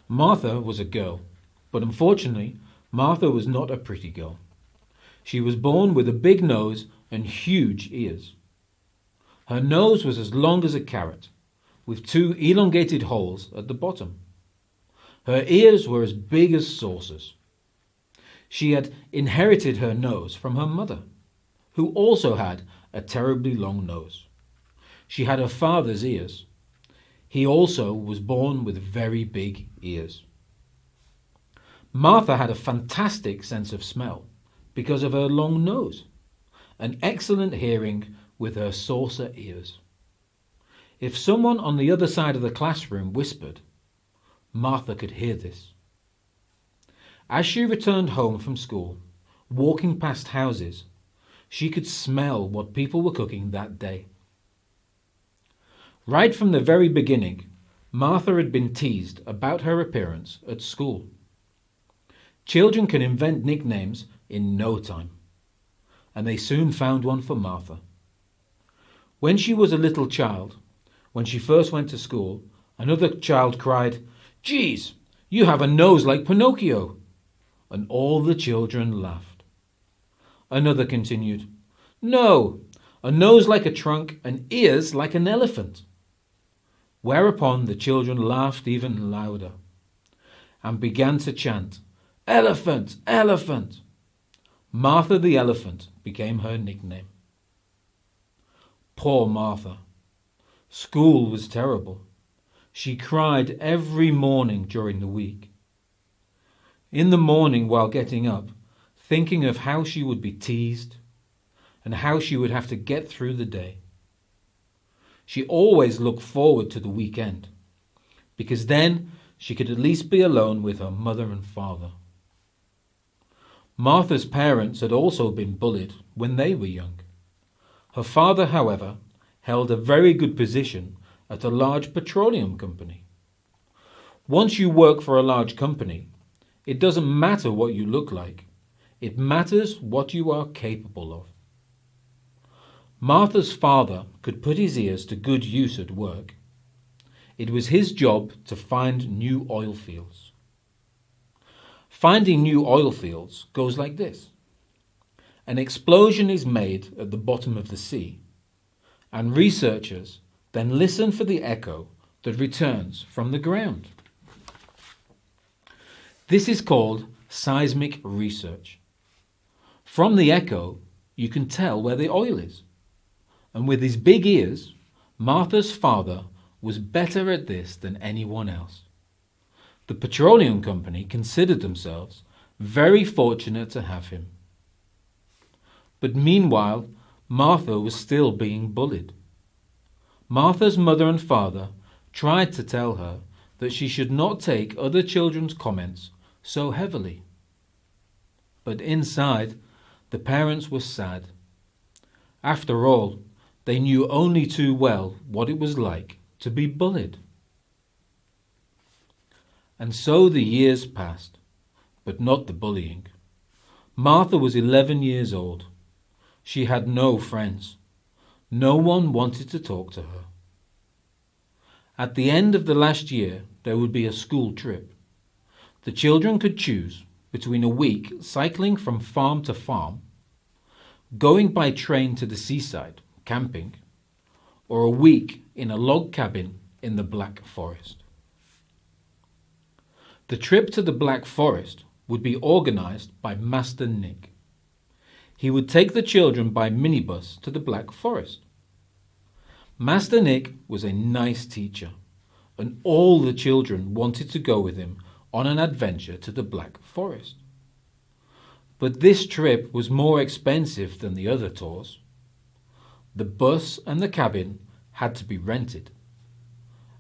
Martha was a girl, but unfortunately, Martha was not a pretty girl. She was born with a big nose and huge ears. Her nose was as long as a carrot, with two elongated holes at the bottom. Her ears were as big as saucers. She had inherited her nose from her mother, who also had a terribly long nose. She had her father's ears. He also was born with very big ears. Martha had a fantastic sense of smell because of her long nose, an excellent hearing with her saucer ears. If someone on the other side of the classroom whispered, Martha could hear this. As she returned home from school, walking past houses, she could smell what people were cooking that day. Right from the very beginning, Martha had been teased about her appearance at school. Children can invent nicknames in no time, and they soon found one for Martha. When she was a little child, when she first went to school, another child cried, "Geez, you have a nose like Pinocchio," and all the children laughed. Another continued, "No, a nose like a trunk and ears like an elephant." Whereupon the children laughed even louder and began to chant, "Elephant, elephant." Martha the Elephant became her nickname. Poor Martha. School was terrible. She cried every morning during the week. In the morning while getting up, thinking of how she would be teased and how she would have to get through the day. She always looked forward to the weekend, because then she could at least be alone with her mother and father. Martha's parents had also been bullied when they were young. Her father, however, held a very good position at a large petroleum company. Once you work for a large company, it doesn't matter what you look like. It matters what you are capable of. Martha's father could put his ears to good use at work. It was his job to find new oil fields. Finding new oil fields goes like this. An explosion is made at the bottom of the sea, and researchers then listen for the echo that returns from the ground. This is called seismic research. From the echo, you can tell where the oil is. And with his big ears, Martha's father was better at this than anyone else. The petroleum company considered themselves very fortunate to have him. But meanwhile, Martha was still being bullied. Martha's mother and father tried to tell her that she should not take other children's comments so heavily. But inside, the parents were sad. After all, they knew only too well what it was like to be bullied. And so the years passed, but not the bullying. Martha was 11 years old. She had no friends. No one wanted to talk to her. At the end of the last year, there would be a school trip. The children could choose between a week cycling from farm to farm, going by train to the seaside, camping, or a week in a log cabin in the Black Forest. The trip to the Black Forest would be organized by Master Nick. He would take the children by minibus to the Black Forest. Master Nick was a nice teacher, and all the children wanted to go with him on an adventure to the Black Forest. But this trip was more expensive than the other tours. The bus and the cabin had to be rented,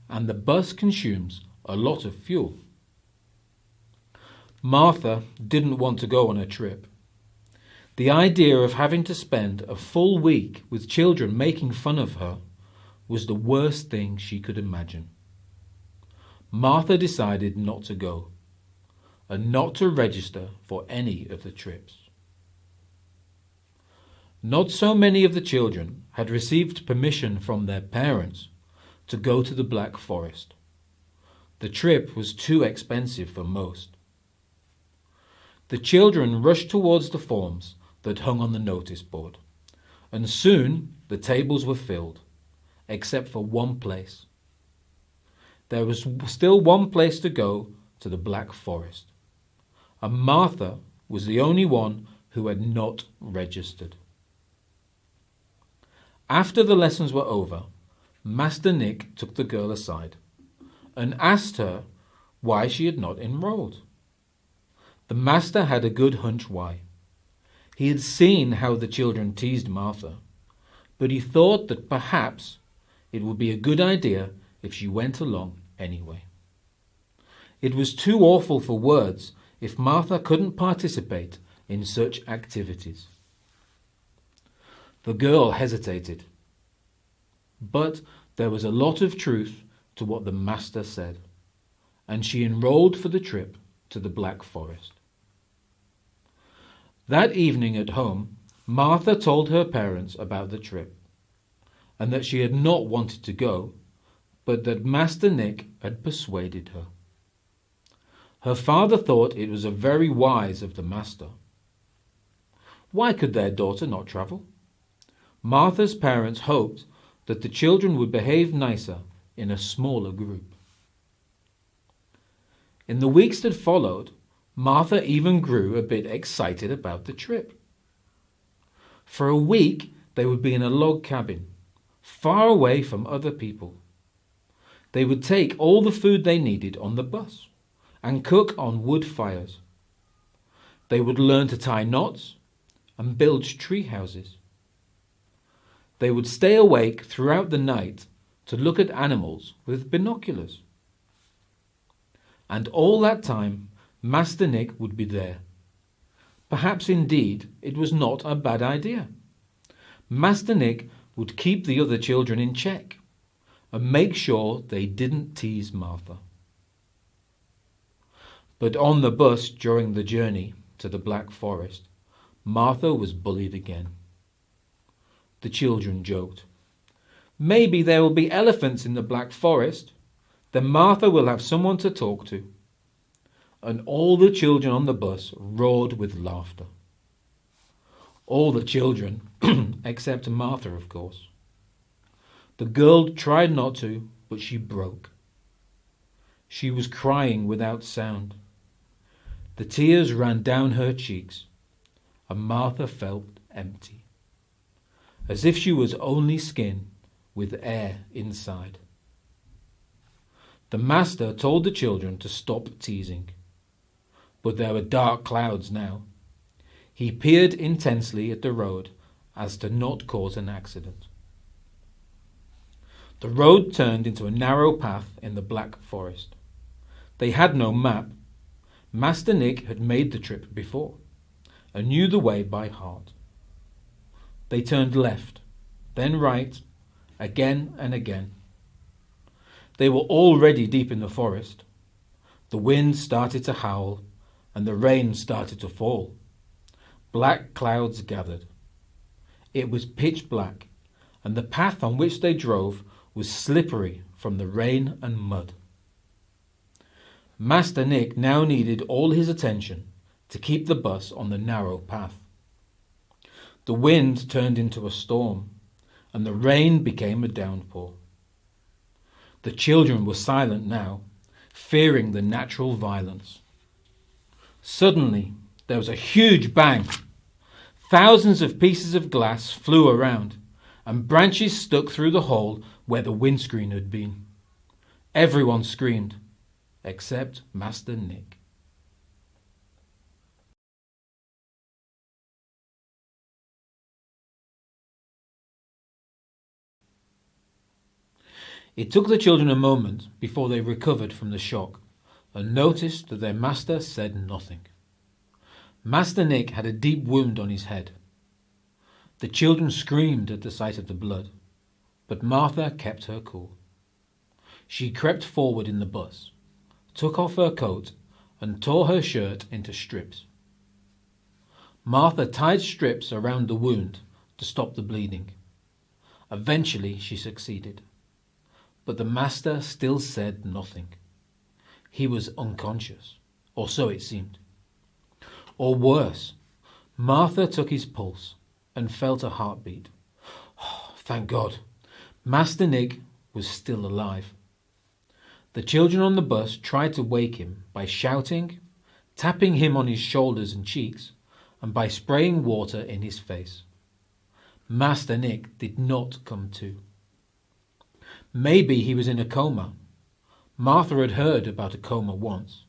and the bus consumes a lot of fuel. Martha didn't want to go on a trip. The idea of having to spend a full week with children making fun of her was the worst thing she could imagine. Martha decided not to go, and not to register for any of the trips. Not so many of the children had received permission from their parents to go to the Black Forest. The trip was too expensive for most. The children rushed towards the forms that hung on the notice board, and soon the tables were filled, except for one place. There was still one place to go to the Black Forest, and Martha was the only one who had not registered. After the lessons were over, Master Nick took the girl aside and asked her why she had not enrolled. The master had a good hunch why. He had seen how the children teased Martha, but he thought that perhaps it would be a good idea if she went along anyway. It was too awful for words if Martha couldn't participate in such activities. The girl hesitated, but there was a lot of truth to what the master said, and she enrolled for the trip to the Black Forest. That evening at home, Martha told her parents about the trip, and that she had not wanted to go, but that Master Nick had persuaded her. Her father thought it was very wise of the master. Why could their daughter not travel? Martha's parents hoped that the children would behave nicer in a smaller group. In the weeks that followed, Martha even grew a bit excited about the trip. For a week they would be in a log cabin, far away from other people. They would take all the food they needed on the bus and cook on wood fires. They would learn to tie knots and build tree houses. They would stay awake throughout the night to look at animals with binoculars. And all that time, Master Nick would be there. Perhaps indeed it was not a bad idea. Master Nick would keep the other children in check and make sure they didn't tease Martha. But on the bus during the journey to the Black Forest, Martha was bullied again. The children joked, "Maybe there will be elephants in the Black Forest. Then Martha will have someone to talk to." And all the children on the bus roared with laughter. All the children, except Martha, of course. The girl tried not to, but she broke. She was crying without sound. The tears ran down her cheeks, and Martha felt empty, as if she was only skin with air inside. The master told the children to stop teasing, but there were dark clouds now. He peered intensely at the road as to not cause an accident. The road turned into a narrow path in the Black Forest. They had no map. Master Nick had made the trip before and knew the way by heart. They turned left, then right, again and again. They were already deep in the forest. The wind started to howl, and the rain started to fall. Black clouds gathered. It was pitch black, and the path on which they drove was slippery from the rain and mud. Master Nick now needed all his attention to keep the bus on the narrow path. The wind turned into a storm, and the rain became a downpour. The children were silent now, fearing the natural violence. Suddenly, there was a huge bang. Thousands of pieces of glass flew around, and branches stuck through the hole where the windscreen had been. Everyone screamed, except Master Nick. It took the children a moment before they recovered from the shock and noticed that their master said nothing. Master Nick had a deep wound on his head. The children screamed at the sight of the blood, but Martha kept her cool. She crept forward in the bus, took off her coat, and tore her shirt into strips. Martha tied strips around the wound to stop the bleeding. Eventually she succeeded, but the master still said nothing. He was unconscious, or so it seemed. Or worse, Martha took his pulse and felt a heartbeat. Oh, thank God, Master Nick was still alive. The children on the bus tried to wake him by shouting, tapping him on his shoulders and cheeks, and by spraying water in his face. Master Nick did not come to. Maybe he was in a coma. Martha had heard about a coma once,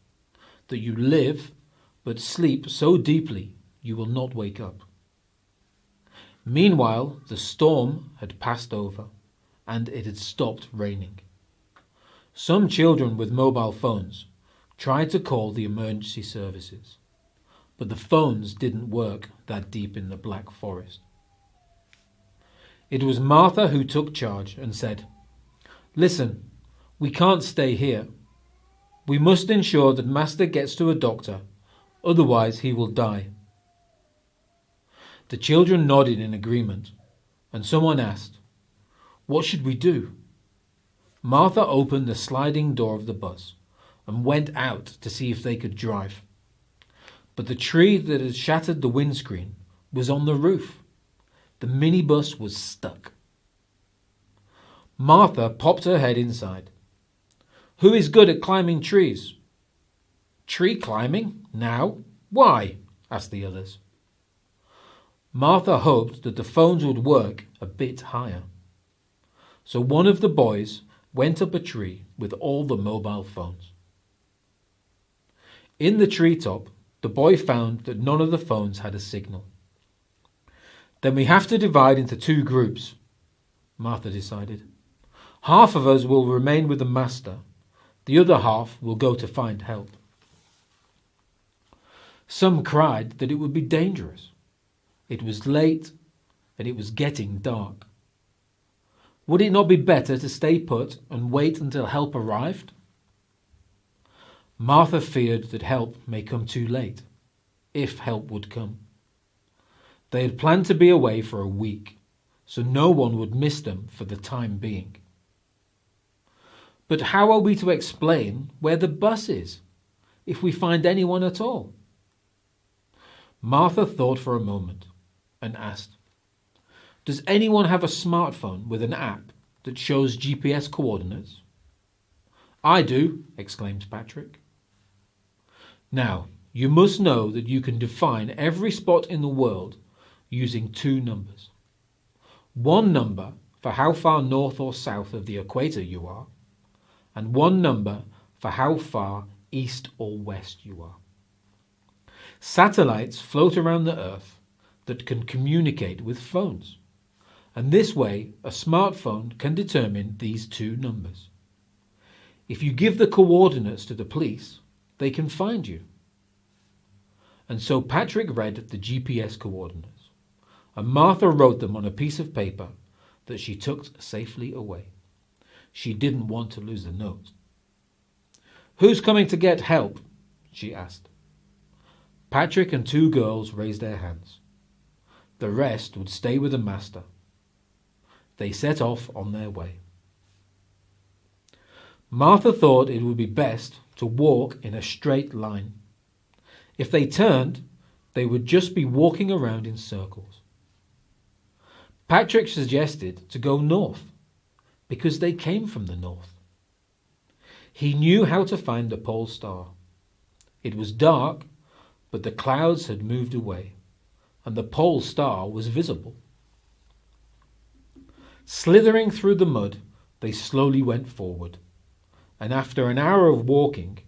that you live but sleep so deeply you will not wake up. Meanwhile, the storm had passed over and it had stopped raining. Some children with mobile phones tried to call the emergency services, but the phones didn't work that deep in the Black Forest. It was Martha who took charge and said, "Listen, we can't stay here. We must ensure that Master gets to a doctor, otherwise he will die." The children nodded in agreement, and someone asked, "What should we do?" Martha opened the sliding door of the bus and went out to see if they could drive. But the tree that had shattered the windscreen was on the roof. The minibus was stuck. Martha popped her head inside. "Who is good at climbing trees?" "Tree climbing? Now? Why?" asked the others. Martha hoped that the phones would work a bit higher. So one of the boys went up a tree with all the mobile phones. In the treetop, the boy found that none of the phones had a signal. "Then we have to divide into two groups," Martha decided. "Half of us will remain with the master. The other half will go to find help." Some cried that it would be dangerous. It was late and it was getting dark. Would it not be better to stay put and wait until help arrived? Martha feared that help may come too late, if help would come. They had planned to be away for a week, so no one would miss them for the time being. But how are we to explain where the bus is, if we find anyone at all? Martha thought for a moment and asked, "Does anyone have a smartphone with an app that shows GPS coordinates?" "I do," exclaimed Patrick. "Now, you must know that you can define every spot in the world using two numbers. One number for how far north or south of the equator you are, and one number for how far east or west you are. Satellites float around the Earth that can communicate with phones, and this way a smartphone can determine these two numbers. If you give the coordinates to the police, they can find you." And so Patrick read the GPS coordinates, and Martha wrote them on a piece of paper that she took safely away. She didn't want to lose the note. "Who's coming to get help?" she asked. Patrick and two girls raised their hands. The rest would stay with the master. They set off on their way. Martha thought it would be best to walk in a straight line. If they turned, they would just be walking around in circles. Patrick suggested to go north, because they came from the north. He knew how to find the pole star. It was dark, but the clouds had moved away, and the pole star was visible. Slithering through the mud, they slowly went forward, and after an hour of walking,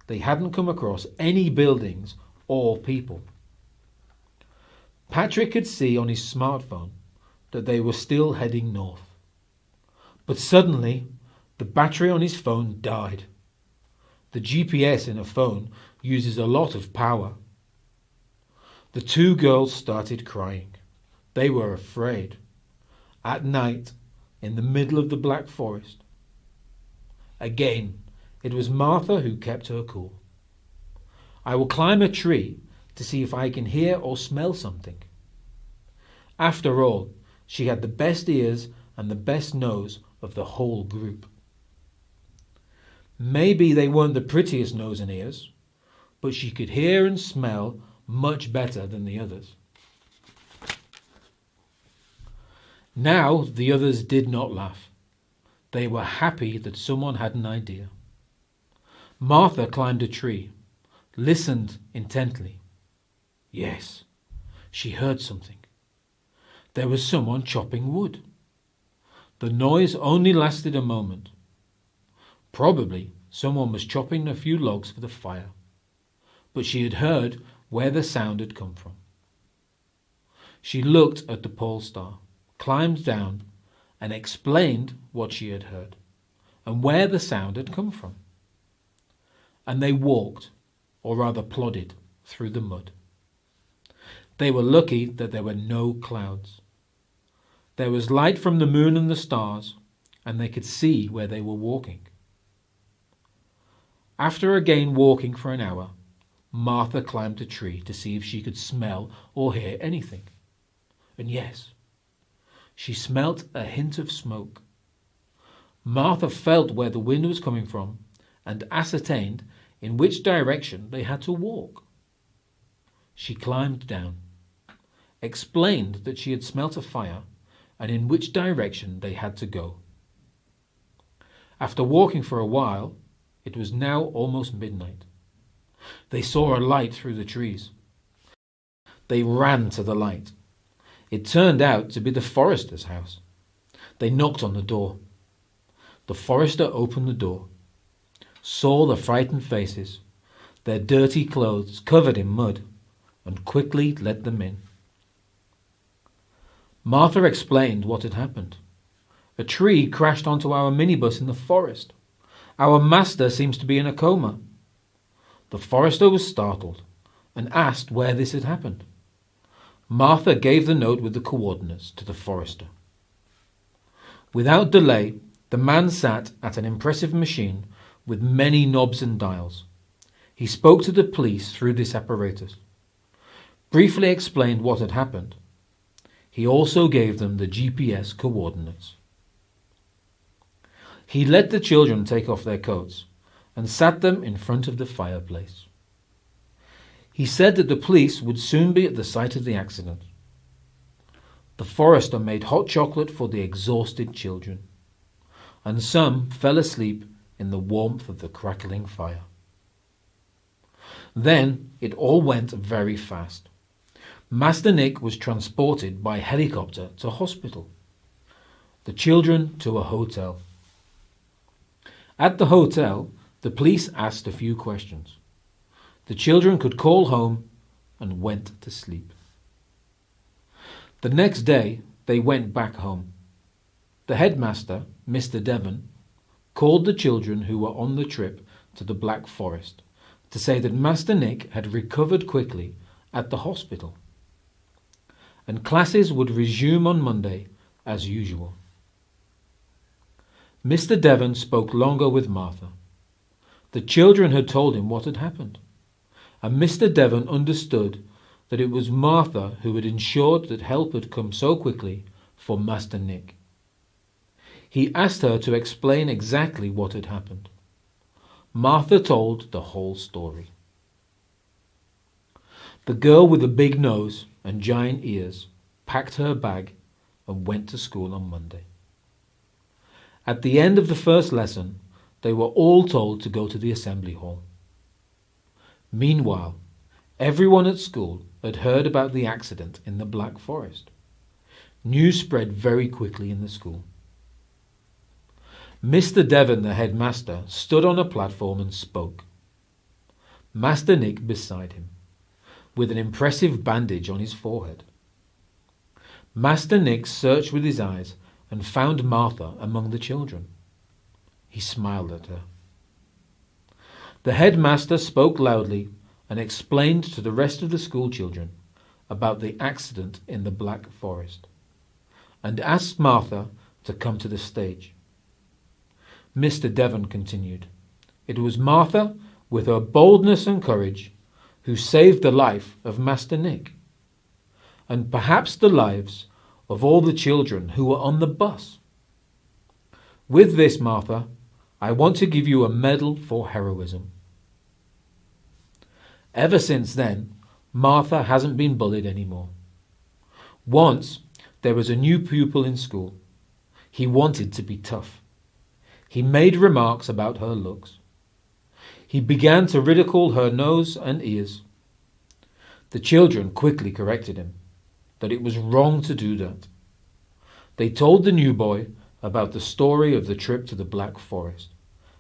they hadn't come across any buildings or people. Patrick could see on his smartphone that they were still heading north. But suddenly, the battery on his phone died. The GPS in a phone uses a lot of power. The two girls started crying. They were afraid. At night, in the middle of the Black Forest. Again, it was Martha who kept her cool. "I will climb a tree to see if I can hear or smell something." After all, she had the best ears and the best nose of the whole group. Maybe they weren't the prettiest nose and ears, but she could hear and smell much better than the others. Now the others did not laugh. They were happy that someone had an idea. Martha climbed a tree, listened intently. Yes, she heard something. There was someone chopping wood. The noise only lasted a moment. Probably someone was chopping a few logs for the fire, but she had heard where the sound had come from. She looked at the pole star, climbed down, and explained what she had heard and where the sound had come from. And they walked, or rather plodded, through the mud. They were lucky that there were no clouds. There was light from the moon and the stars, and they could see where they were walking. After again walking for an hour, Martha climbed a tree to see if she could smell or hear anything. And yes, she smelt a hint of smoke. Martha felt where the wind was coming from and ascertained in which direction they had to walk. She climbed down, explained that she had smelt a fire and in which direction they had to go. After walking for a while, it was now almost midnight. They saw a light through the trees. They ran to the light. It turned out to be the forester's house. They knocked on the door. The forester opened the door, saw the frightened faces, their dirty clothes covered in mud, and quickly let them in. Martha explained what had happened. A tree crashed onto our minibus in the forest. Our master seems to be in a coma. The forester was startled and asked where this had happened. Martha gave the note with the coordinates to the forester. Without delay, the man sat at an impressive machine with many knobs and dials. He spoke to the police through this apparatus, briefly explained what had happened. He also gave them the GPS coordinates. He let the children take off their coats and sat them in front of the fireplace. He said that the police would soon be at the site of the accident. The forester made hot chocolate for the exhausted children, and some fell asleep in the warmth of the crackling fire. Then it all went very fast. Master Nick was transported by helicopter to hospital, the children to a hotel. At the hotel, the police asked a few questions. The children could call home and went to sleep. The next day, they went back home. The headmaster, Mr. Devon, called the children who were on the trip to the Black Forest to say that Master Nick had recovered quickly at the hospital, and classes would resume on Monday as usual. Mr. Devon spoke longer with Martha. The children had told him what had happened, and Mr. Devon understood that it was Martha who had ensured that help had come so quickly for Master Nick. He asked her to explain exactly what had happened. Martha told the whole story. The girl with the big nose and giant ears packed her bag and went to school on Monday. At the end of the first lesson, they were all told to go to the assembly hall. Meanwhile, everyone at school had heard about the accident in the Black Forest. News spread very quickly in the school. Mr. Devon, the headmaster, stood on a platform and spoke. Master Nick beside him, with an impressive bandage on his forehead. Master Nick searched with his eyes and found Martha among the children. He smiled at her. The headmaster spoke loudly and explained to the rest of the school children about the accident in the Black Forest, and asked Martha to come to the stage. Mr. Devon continued. It was Martha, with her boldness and courage, who saved the life of Master Nick, and perhaps the lives of all the children who were on the bus. With this, Martha, I want to give you a medal for heroism." Ever since then, Martha hasn't been bullied anymore. Once, there was a new pupil in school. He wanted to be tough. He made remarks about her looks. He began to ridicule her nose and ears. The children quickly corrected him that it was wrong to do that. They told the new boy about the story of the trip to the Black Forest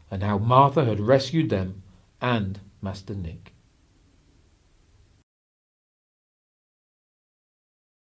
and how Martha had rescued them and Master Nick.